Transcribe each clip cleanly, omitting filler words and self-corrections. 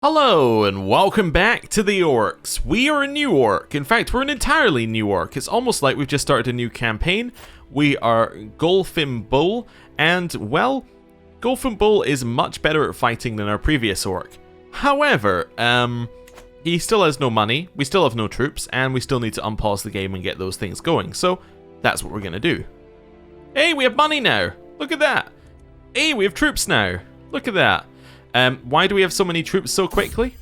Hello and welcome back to the Orcs. We are a new orc. In fact, we're an entirely new orc. It's almost like we've just started a new campaign. We are Golfin Bull, and well, Golfin Bull is much better at fighting than our previous orc. However, he still has no money, we still have no troops, and we still need to unpause the game and get those things going. So that's what we're gonna do. Hey, we have money now. Look at that. Hey, we have troops now. Look at that. Why do we have so many troops so quickly?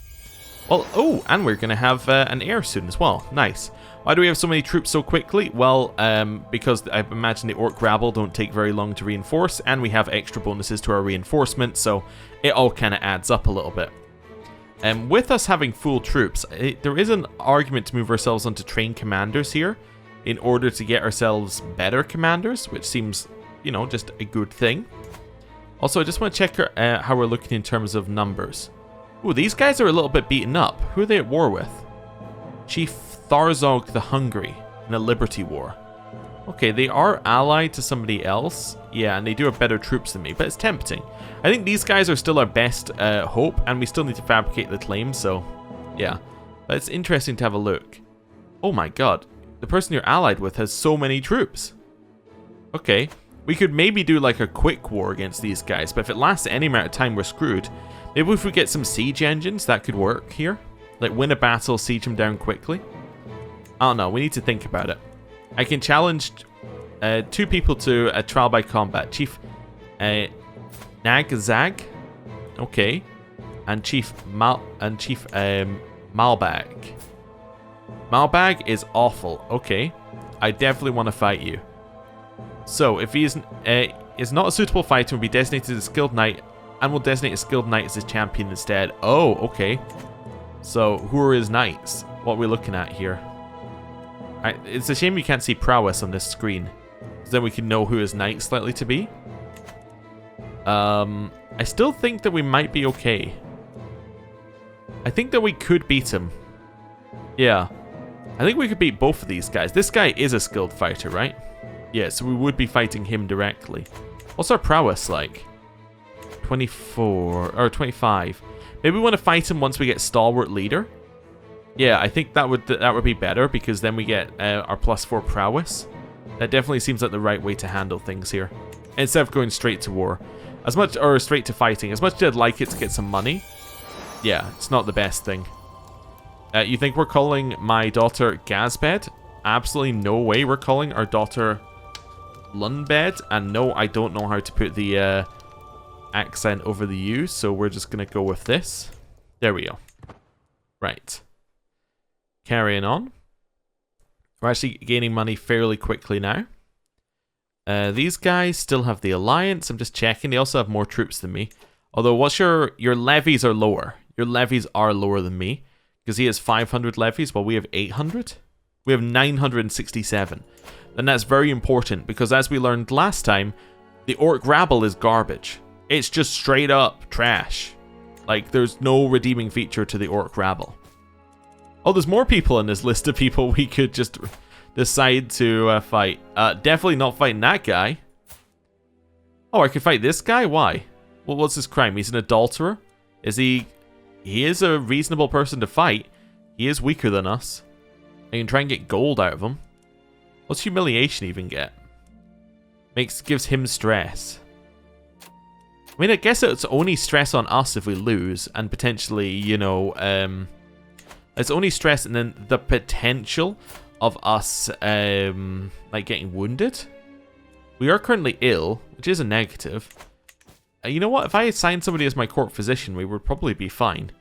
Well, oh, and we're going to have an heir soon as well. Nice. Why do we have so many troops so quickly? Well, because I imagine the Orc rabble don't take very long to reinforce, and we have extra bonuses to our reinforcement, so it all kind of adds up a little bit. With us having full troops, there is an argument to move ourselves onto trained commanders here in order to get ourselves better commanders, which seems, you know, just a good thing. Also, I just want to check how we're looking in terms of numbers. Ooh, these guys are a little bit beaten up. Who are they at war with? Chief Tharzog the Hungry in a Liberty War. Okay, they are allied to somebody else. Yeah, and they do have better troops than me, but it's tempting. I think these guys are still our best hope, and we still need to fabricate the claim, so yeah. But it's interesting to have a look. Oh my god, the person you're allied with has so many troops. Okay. We could maybe do like a quick war against these guys, but if it lasts any amount of time, we're screwed. Maybe if we get some siege engines, that could work here. Like win a battle, siege them down quickly. I don't know, we need to think about it. I can challenge two people to a trial by combat. Chief Nagazag, okay, and Chief Malbag. Malbag is awful. Okay, I definitely want to fight you. So, if he is not a suitable fighter, will be designated as a skilled knight, and will designate a skilled knight as his champion instead. Oh, okay. So, who are his knights? What are we looking at here? It's a shame you can't see prowess on this screen, because then we can know who his knight's likely to be. I still think that we might be okay. I think that we could beat him. Yeah. I think we could beat both of these guys. This guy is a skilled fighter, right? Yeah, so we would be fighting him directly. What's our prowess like? 24 or 25. Maybe we want to fight him once we get stalwart leader. Yeah, I think that would be better because then we get our +4 prowess. That definitely seems like the right way to handle things here, instead of going straight to war, straight to fighting. As much as I'd like it to get some money, yeah, it's not the best thing. You think we're calling my daughter Gazbed? Absolutely no way we're calling our daughter Lundbed, and no, I don't know how to put the accent over the U, so we're just going to go with this. There we go. Right. Carrying on. We're actually gaining money fairly quickly now. These guys still have the alliance. I'm just checking. They also have more troops than me. Although, what's your levies are lower. Your levies are lower than me, because he has 500 levies while we have 800. We have 967. And that's very important because, as we learned last time, the Orc rabble is garbage. It's just straight up trash. Like, there's no redeeming feature to the Orc rabble. Oh, there's more people in this list of people we could just decide to fight. Definitely not fighting that guy. Oh, I could fight this guy? Why? Well, what's his crime? He's an adulterer? Is he... He is a reasonable person to fight. He is weaker than us. I can try and get gold out of him. What's humiliation even get? Gives him stress. I mean, I guess it's only stress on us if we lose, and potentially, you know, it's only stress and then the potential of us, like getting wounded. We are currently ill, which is a negative. You know what? If I assigned somebody as my court physician, we would probably be fine.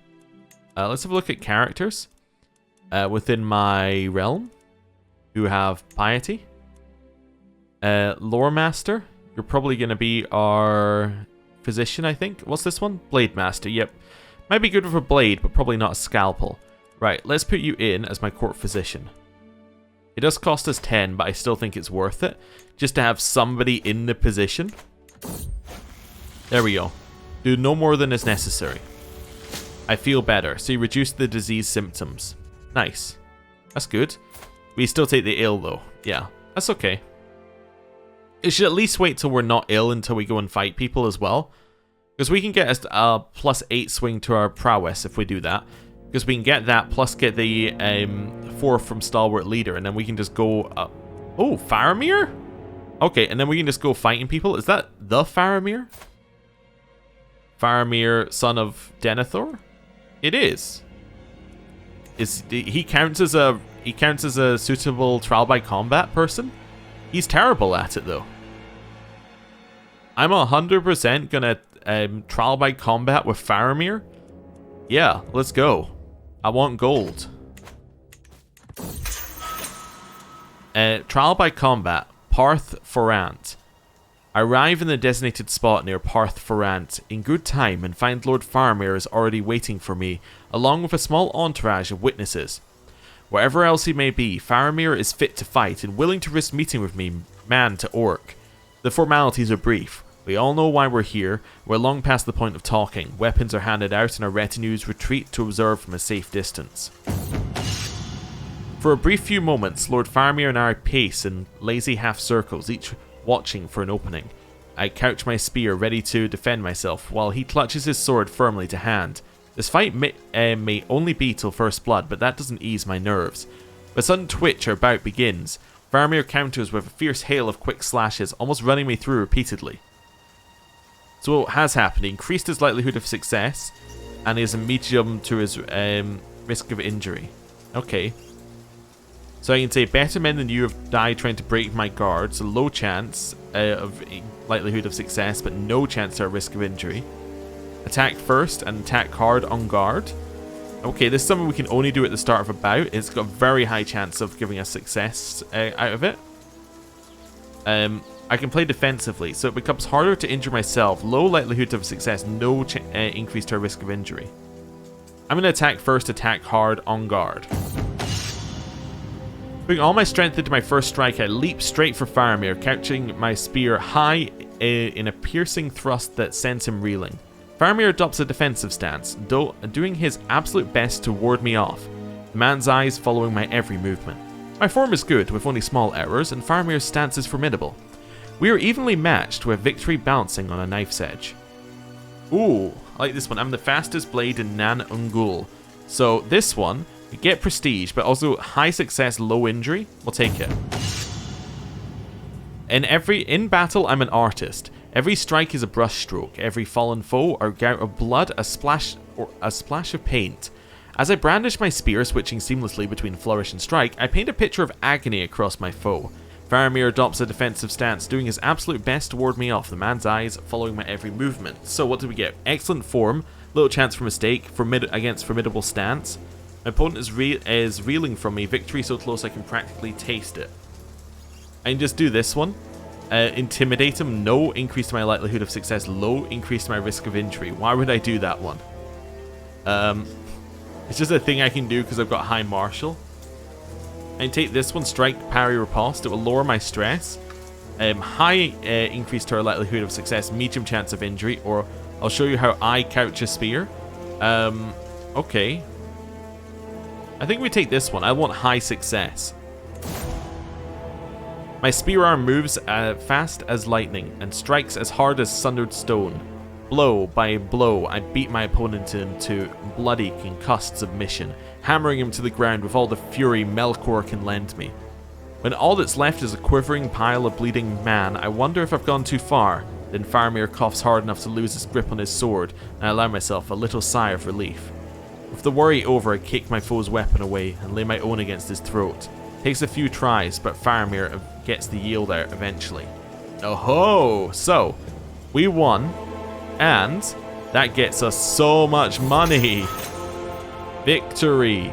Let's have a look at characters within my realm who have piety. Lore Master, you're probably going to be our physician, I think. What's this one? Blade Master, yep. Might be good with a blade, but probably not a scalpel. Right, let's put you in as my court physician. It does cost us 10, but I still think it's worth it, just to have somebody in the position. There we go. Do no more than is necessary. I feel better, so you reduce the disease symptoms. Nice. That's good. We still take the ill, though. Yeah, that's okay. It should at least wait till we're not ill until we go and fight people as well. Because we can get a +8 swing to our prowess if we do that. Because we can get that, plus get the 4 from Stalwart Leader, and then we can just go... oh, Faramir? Okay, and then we can just go fighting people. Is that the Faramir? Faramir, son of Denethor? It is. He counts as a suitable trial by combat person? He's terrible at it though. I'm 100% gonna trial by combat with Faramir. Yeah, let's go. I want gold. Trial by combat, Parth Forant. I arrive in the designated spot near Parth Forant in good time and find Lord Faramir is already waiting for me, along with a small entourage of witnesses. Wherever else he may be, Faramir is fit to fight and willing to risk meeting with me, man to orc. The formalities are brief. We all know why we're here. We're long past the point of talking. Weapons are handed out and our retinues retreat to observe from a safe distance. For a brief few moments, Lord Faramir and I pace in lazy half circles, each watching for an opening. I couch my spear ready to defend myself, while he clutches his sword firmly to hand. This fight may only be till first blood, but that doesn't ease my nerves. With a sudden twitch, our bout begins. Faramir counters with a fierce hail of quick slashes, almost running me through repeatedly. So what has happened? He increased his likelihood of success, and is a medium to his risk of injury. Okay. So I can say, better men than you have died trying to break my guard, so low chance of likelihood of success, but no chance to a risk of injury. Attack first and attack hard on guard. Okay, this is something we can only do at the start of a bout. It's got a very high chance of giving us success out of it. I can play defensively, so it becomes harder to injure myself. Low likelihood of success, no increase to a risk of injury. I'm going to attack first, attack hard on guard. Putting all my strength into my first strike, I leap straight for Faramir, couching my spear high in a piercing thrust that sends him reeling. Faramir adopts a defensive stance, doing his absolute best to ward me off, the man's eyes following my every movement. My form is good, with only small errors, and Faramir's stance is formidable. We are evenly matched, with victory bouncing on a knife's edge. Ooh, I like this one. I'm the fastest blade in Nan Ungul. So this one, we get prestige, but also high success, low injury. We'll take it. In battle, I'm an artist. Every strike is a brushstroke. Every fallen foe or gout of blood, a splash of paint. As I brandish my spear, switching seamlessly between flourish and strike, I paint a picture of agony across my foe. Faramir adopts a defensive stance, doing his absolute best to ward me off, the man's eyes following my every movement. So what do we get? Excellent form, little chance for mistake, against formidable stance. My opponent is reeling from me, victory so close I can practically taste it. I can just do this one. Intimidate him, no increase to my likelihood of success, low increase to my risk of injury. Why would I do that one? It's just a thing I can do because I've got high martial. I can take this one, strike, parry, riposte. It will lower my stress. High increase to our likelihood of success, medium chance of injury, or I'll show you how I couch a spear. Okay. I think we take this one. I want high success. My spear arm moves fast as lightning and strikes as hard as sundered stone. Blow by blow, I beat my opponent into bloody, concussed submission, hammering him to the ground with all the fury Melkor can lend me. When all that's left is a quivering pile of bleeding man, I wonder if I've gone too far. Then Faramir coughs hard enough to lose his grip on his sword, and I allow myself a little sigh of relief. With the worry over, I kick my foe's weapon away and lay my own against his throat. Takes a few tries, but Faramir gets the yield out eventually. Oh ho! So, we won, and that gets us so much money! Victory!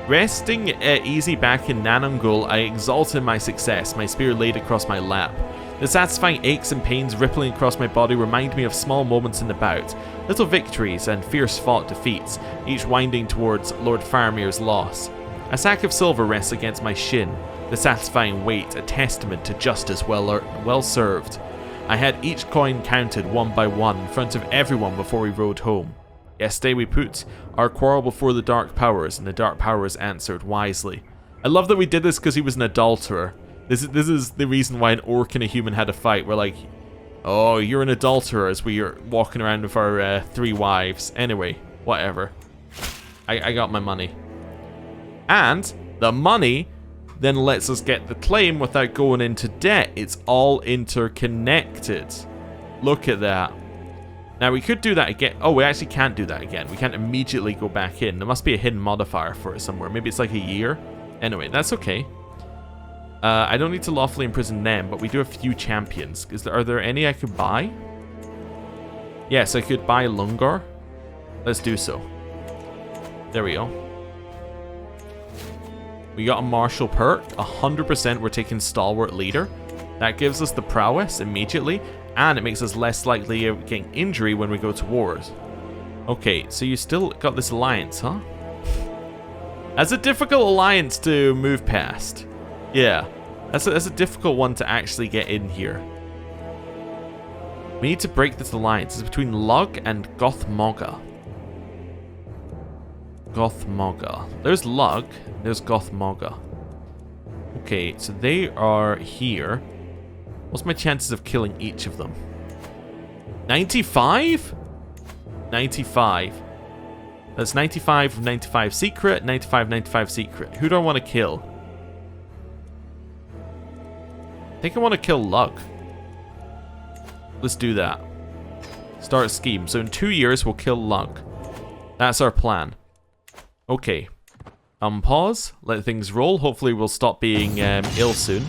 Resting easy back in Nan Ungul, I exult in my success, my spear laid across my lap. The satisfying aches and pains rippling across my body remind me of small moments in the bout, little victories and fierce-fought defeats, each winding towards Lord Faramir's loss. A sack of silver rests against my shin, the satisfying weight a testament to justice well served. I had each coin counted one by one in front of everyone before we rode home. Yesterday we put our quarrel before the Dark Powers, and the Dark Powers answered wisely. I love that we did this because he was an adulterer. This is the reason why an orc and a human had a fight. We're like, Oh, you're an adulterer as we are walking around with our 3 wives. Anyway, whatever. I got my money. And the money then lets us get the claim without going into debt. It's all interconnected. Look at that. Now, we could do that again. Oh, we actually can't do that again. We can't immediately go back in. There must be a hidden modifier for it somewhere. Maybe it's like a year. Anyway, that's okay. I don't need to lawfully imprison them, but we do have a few champions. Are there any I could buy? Yes, I could buy Lungar. Let's do so. There we go. We got a martial perk. 100% we're taking Stalwart Leader. That gives us the prowess immediately, and it makes us less likely of getting injury when we go to wars. Okay, so you still got this alliance, huh? That's a difficult alliance to move past. Yeah, that's a difficult one to actually get in here. We need to break this alliance. It's between Lug and Gothmogga. Gothmogga. There's Lug, there's Gothmogga. Okay, so they are here. What's my chances of killing each of them? 95? 95. That's 95 of 95 secret, 95, 95 secret. Who do I want to kill? I think I want to kill Lug. Let's do that. Start a scheme. So in 2 years, we'll kill Lug. That's our plan. Okay. Pause. Let things roll. Hopefully we'll stop being ill soon.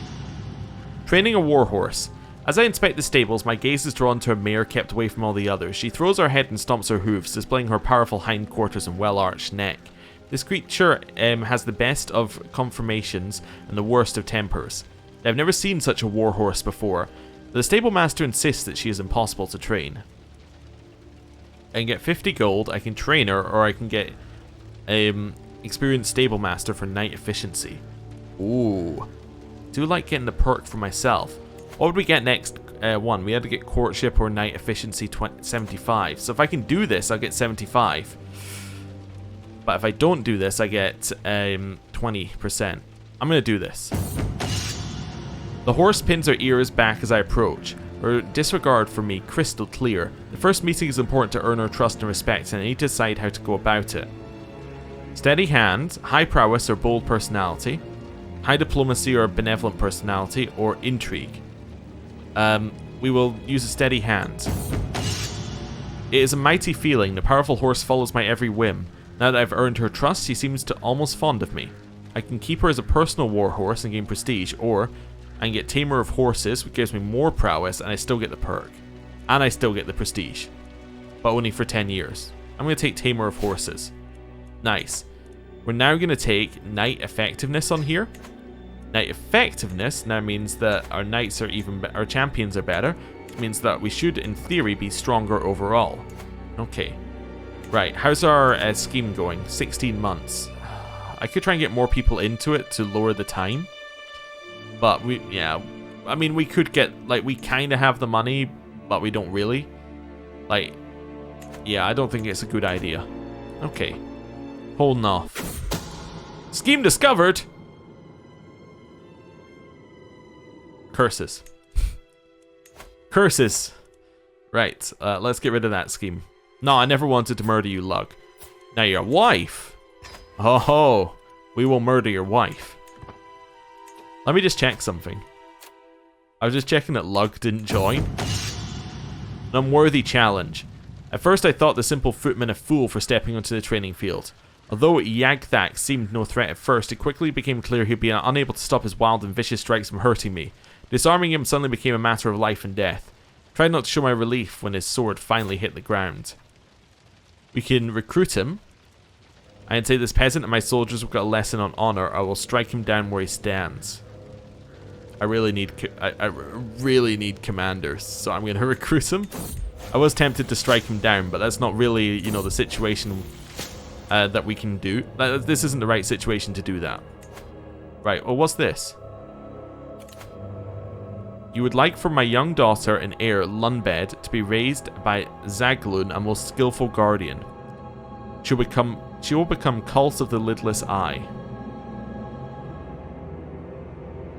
Training a warhorse. As I inspect the stables, my gaze is drawn to a mare kept away from all the others. She throws her head and stomps her hooves, displaying her powerful hindquarters and well-arched neck. This creature has the best of conformations and the worst of tempers. I've never seen such a warhorse before. The stable master insists that she is impossible to train. I can get 50 gold, I can train her, or I can get experienced stable master for knight efficiency. Ooh. Do like getting the perk for myself. What would we get next one? We had to get courtship or knight efficiency 75. So if I can do this, I'll get 75. But if I don't do this, I get 20%. I'm going to do this. The horse pins her ears back as I approach. Her disregard for me crystal clear. The first meeting is important to earn her trust and respect, and I need to decide how to go about it. Steady hand, high prowess or bold personality, high diplomacy or benevolent personality, or intrigue. We will use a steady hand. It is a mighty feeling. The powerful horse follows my every whim. Now that I've earned her trust, she seems to almost fond of me. I can keep her as a personal warhorse and gain prestige, or I can get Tamer of Horses, which gives me more prowess, and I still get the perk. And I still get the prestige. But only for 10 years. I'm going to take Tamer of Horses. Nice. We're now going to take Knight Effectiveness on here. Knight Effectiveness now means that our knights are our champions are better. Which means that we should, in theory, be stronger overall. Okay. Right, how's our scheme going? 16 months. I could try and get more people into it to lower the time. But I mean, we could get, like, we kind of have the money, but we don't really. Like, yeah, I don't think it's a good idea. Okay. Holding off. Scheme discovered! Curses. Curses. Right, let's get rid of that scheme. No, I never wanted to murder you, Lug. Now your wife. Oh ho, we will murder your wife. Let me just check something. I was just checking that Lug didn't join. An unworthy challenge. At first I thought the simple footman a fool for stepping onto the training field. Although Yagthak seemed no threat at first, it quickly became clear he'd be unable to stop his wild and vicious strikes from hurting me. Disarming him suddenly became a matter of life and death. I tried not to show my relief when his sword finally hit the ground. We can recruit him. I can say this peasant and my soldiers have got a lesson on honor. I will strike him down where he stands. I really need commanders, so I'm going to recruit him. I was tempted to strike him down, but that's not really, you know, the situation that we can do. This isn't the right situation to do that. Right, well, what's this? You would like for my young daughter and heir, Lunbed, to be raised by Zaglun, a most skillful guardian. She will become cult of the lidless eye.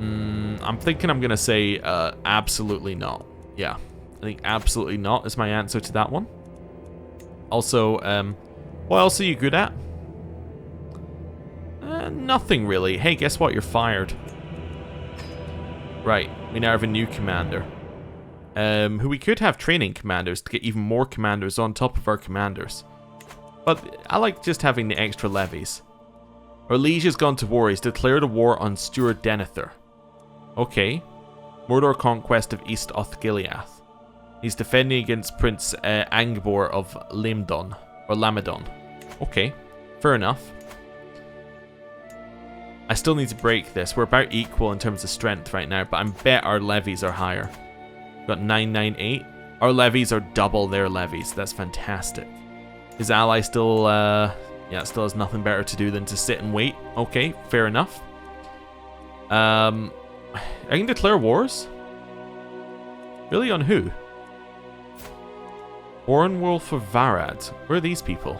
I'm thinking I'm going to say absolutely not. Yeah. think absolutely not is my answer to that one. Also, what else are you good at? Nothing really. Hey, guess what? You're fired. Right, we now have a new commander. Who we could have training commanders to get even more commanders on top of our commanders. But I like just having the extra levies. Our liege has gone to war. He's declared a war on Steward Denethor. Okay. Mordor conquest of East Osgiliath. He's defending against Prince Angbor of Lamdon. Or Lamadon. Okay, fair enough. I still need to break this. We're about equal in terms of strength right now, but I bet our levies are higher. We've got 998. Our levies are double their levies. That's fantastic. His ally still, still has nothing better to do than to sit and wait. Okay, fair enough. I can declare wars? Really, on who? Ornwolf of Varad. Where are these people?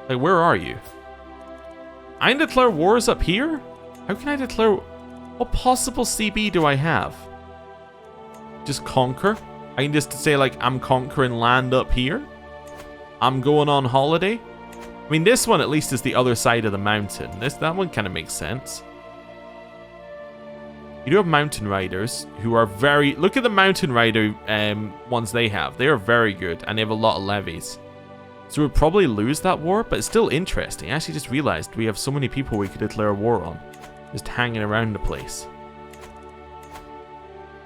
Like, where are you? I can declare wars up here? How can I declare... What possible CB do I have? Just conquer? I can just say, like, I'm conquering land up here? I'm going on holiday? I mean, this one at least is the other side of the mountain. That one kind of makes sense. You do have mountain riders who are very... Look at the mountain rider ones they have. They are very good, and they have a lot of levies. So we'll probably lose that war, but it's still interesting. I actually just realized we have so many people we could declare war on. Just hanging around the place.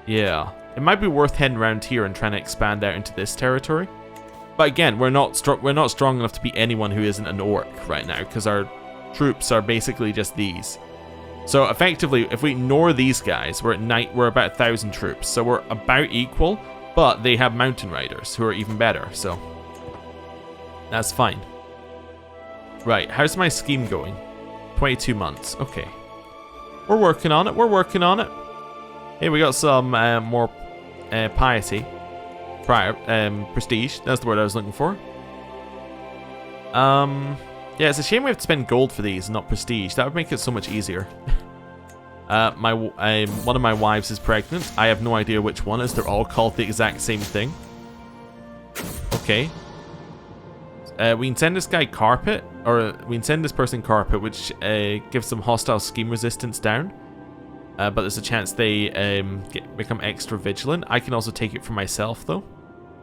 Yeah. It might be worth heading around here and trying to expand out into this territory. But again, we're not strong enough to beat anyone who isn't an orc right now, because our troops are basically just these. So effectively, if we ignore these guys, we're about 1,000 troops. So we're about equal, but they have mountain riders who are even better, so... That's fine. Right, how's my scheme going? 22 months, okay. We're working on it, we're working on it. Hey, we got some more piety. Prestige, that's the word I was looking for. Yeah, it's a shame we have to spend gold for these and not prestige. That would make it so much easier. One of my wives is pregnant. I have no idea which one, as they're all called the exact same thing. Okay. We can send this guy carpet, or we can send this person carpet, which gives some hostile scheme resistance down. But there's a chance they become extra vigilant. I can also take it for myself, though.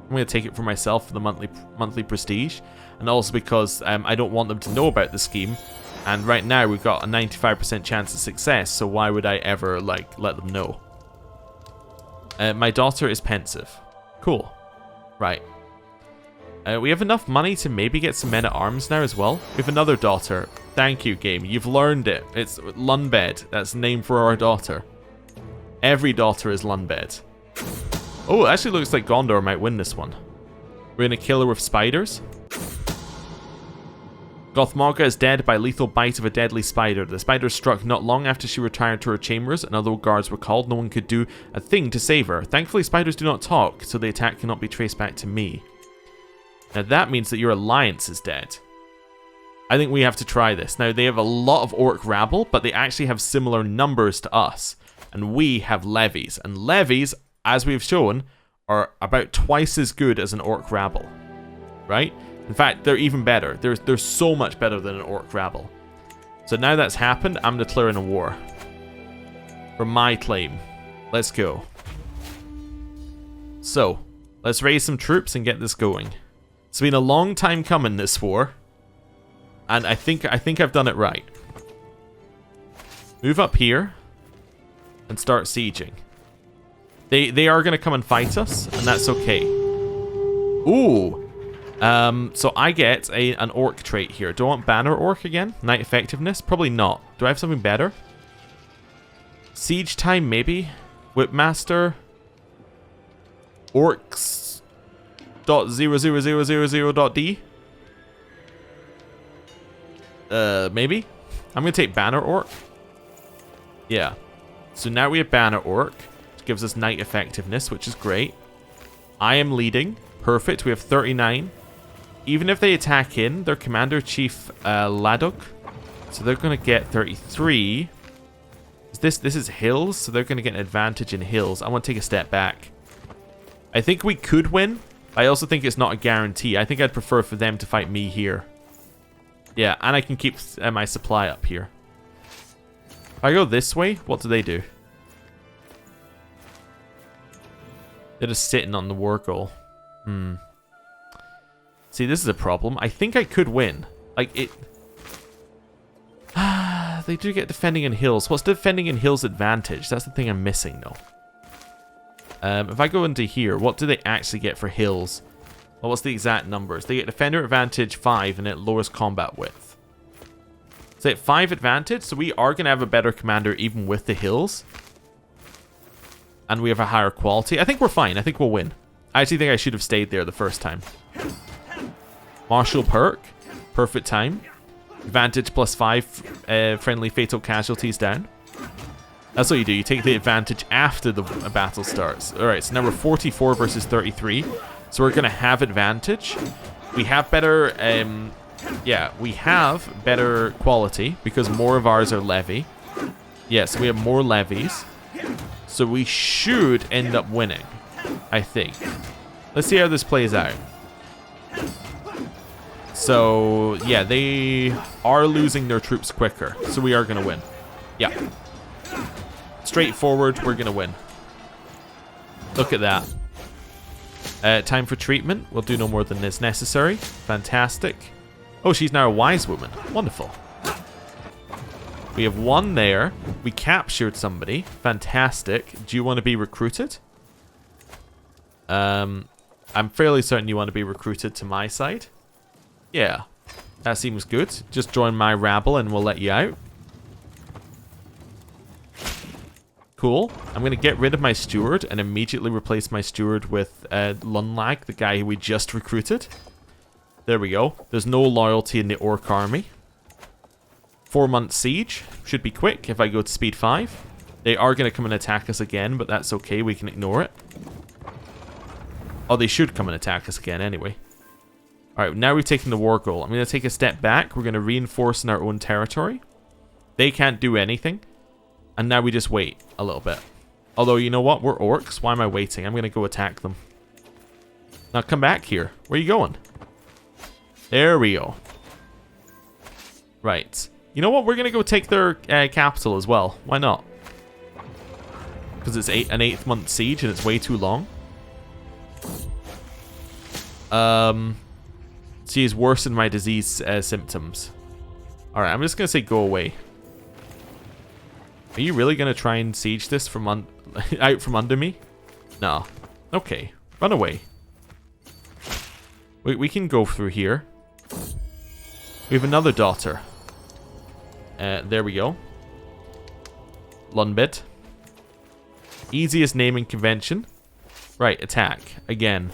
I'm going to take it for myself for the monthly prestige, and also because I don't want them to know about the scheme. And right now we've got a 95% chance of success, so why would I ever let them know? My daughter is pensive. Cool. Right. We have enough money to maybe get some men-at-arms now as well. We have another daughter. Thank you, game. You've learned it. It's Lunbed. That's the name for our daughter. Every daughter is Lunbed. Oh, it actually looks like Gondor might win this one. We're gonna kill her with spiders. Gothmogga is dead by lethal bite of a deadly spider. The spider struck not long after she retired to her chambers, and although guards were called, no one could do a thing to save her. Thankfully, spiders do not talk, so the attack cannot be traced back to me. Now that means that your alliance is dead. I think we have to try this. Now they have a lot of orc rabble, but they actually have similar numbers to us. And we have levies. And levies, as we've shown, are about twice as good as an orc rabble. Right? In fact, they're even better. They're so much better than an orc rabble. So now that's happened, I'm declaring a war. For my claim. Let's go. So, let's raise some troops and get this going. It's been a long time coming, this war. And I think I've done it right. Move up here. And start sieging. They are going to come and fight us. And that's okay. Ooh. So I get an orc trait here. Do I want banner orc again? Knight effectiveness? Probably not. Do I have something better? Siege time, maybe? Whipmaster. Orcs. .00000.d. Maybe? I'm gonna take banner orc. Yeah. So now we have banner orc, which gives us knight effectiveness, which is great. I am leading. Perfect. We have 39. Even if they attack in, their commander-chief Ladok, so they're gonna get 33. This is hills, so they're gonna get an advantage in hills. I want to take a step back. I think we could win. I also think it's not a guarantee. I think I'd prefer for them to fight me here. Yeah, and I can keep my supply up here. If I go this way, what do they do? They're just sitting on the war goal. See, this is a problem. I think I could win. Like, it... they do get defending in hills. What's defending in hills advantage? That's the thing I'm missing, though. If I go into here, what do they actually get for hills? Well, what's the exact numbers? They get defender advantage 5, and it lowers combat width. So at 5 advantage, so we are going to have a better commander even with the hills. And we have a higher quality. I think we're fine. I think we'll win. I actually think I should have stayed there the first time. Martial perk. Perfect time. Advantage +5. Friendly fatal casualties down. That's what you do. You take the advantage after the battle starts. Alright, so now we're 44 versus 33. So we're going to have advantage. We have better... yeah, we have better quality because more of ours are levy. Yes, we have more levies. So we should end up winning, I think. Let's see how this plays out. So, yeah, they are losing their troops quicker. So we are going to win. Yeah. Straightforward, we're going to win. Look at that. Time for treatment. We'll do no more than is necessary. Fantastic. Oh, she's now a wise woman. Wonderful. We have one there. We captured somebody. Fantastic. Do you want to be recruited? I'm fairly certain you want to be recruited to my side. Yeah. That seems good. Just join my rabble and we'll let you out. Cool. I'm going to get rid of my steward and immediately replace my steward with Lunlag, the guy who we just recruited. There we go. There's no loyalty in the Orc army. 4-month siege. Should be quick if I go to speed 5. They are going to come and attack us again, but that's okay. We can ignore it. Oh, they should come and attack us again anyway. Alright, now we've taken the war goal. I'm going to take a step back. We're going to reinforce in our own territory. They can't do anything. And now we just wait a little bit. Although, you know what? We're orcs. Why am I waiting? I'm going to go attack them. Now, come back here. Where are you going? There we go. Right. You know what? We're going to go take their capital as well. Why not? Because it's an 8th-month siege and it's way too long. She's worsened my disease symptoms. Alright, I'm just going to say go away. Are you really going to try and siege this from out from under me? No. Okay. Run away. We can go through here. We have another daughter. There we go. Lunbid. Easiest naming convention. Right, attack. Again.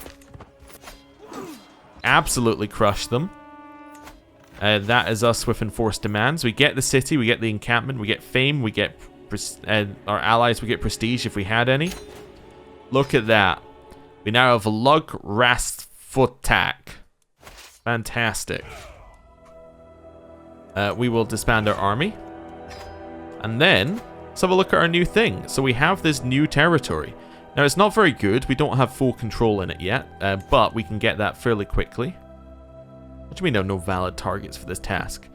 Absolutely crush them. That is us with enforced demands. We get the city, we get the encampment, we get fame, we get our allies, we get prestige if we had any. Look at that. We now have Lug Rastfotak. Fantastic. We will disband our army. And then, let's have a look at our new thing. So we have this new territory. Now, it's not very good. We don't have full control in it yet. But we can get that fairly quickly. What do we know? No valid targets for this task.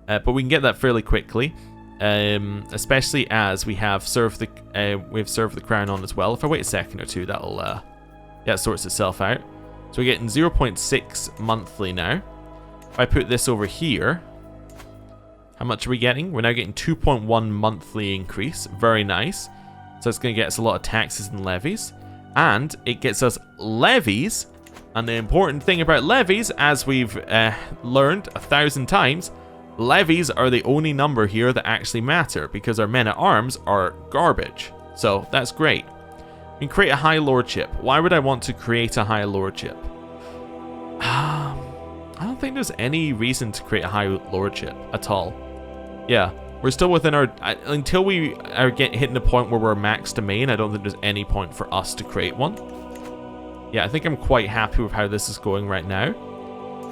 But we can get that fairly quickly. Especially as we have served the crown on as well. If I wait a second or two, that'll that sorts itself out. So we're getting 0.6 monthly now. If I put this over here, how much are we getting? We're now getting 2.1 monthly increase. Very nice. So it's going to get us a lot of taxes and levies. And it gets us levies. And the important thing about levies, as we've learned 1,000 times, levies are the only number here that actually matter, because our men-at-arms are garbage. So that's great. We can create a high lordship. Why would I want to create a high lordship? I don't think there's any reason to create a high lordship at all. Yeah, we're still within our... until we are hitting the point where we're max domain, I don't think there's any point for us to create one. Yeah, I think I'm quite happy with how this is going right now.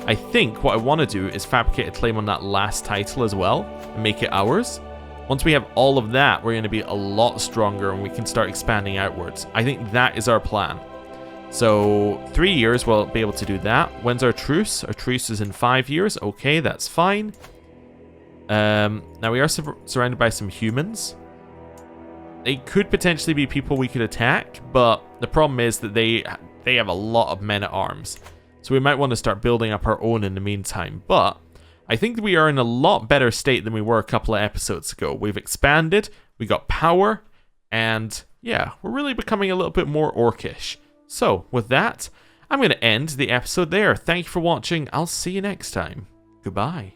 I think what I want to do is fabricate a claim on that last title as well and make it ours. Once we have all of that, we're going to be a lot stronger and we can start expanding outwards. I think that is our plan. So 3 years we'll be able to do that. When's our truce? Our truce is in 5 years. Okay, that's fine. Now we are surrounded by some humans. They could potentially be people we could attack, but the problem is that they have a lot of men at arms. So we might want to start building up our own in the meantime. But I think we are in a lot better state than we were a couple of episodes ago. We've expanded, we got power, and yeah, we're really becoming a little bit more orcish. So with that, I'm going to end the episode there. Thank you for watching. I'll see you next time. Goodbye.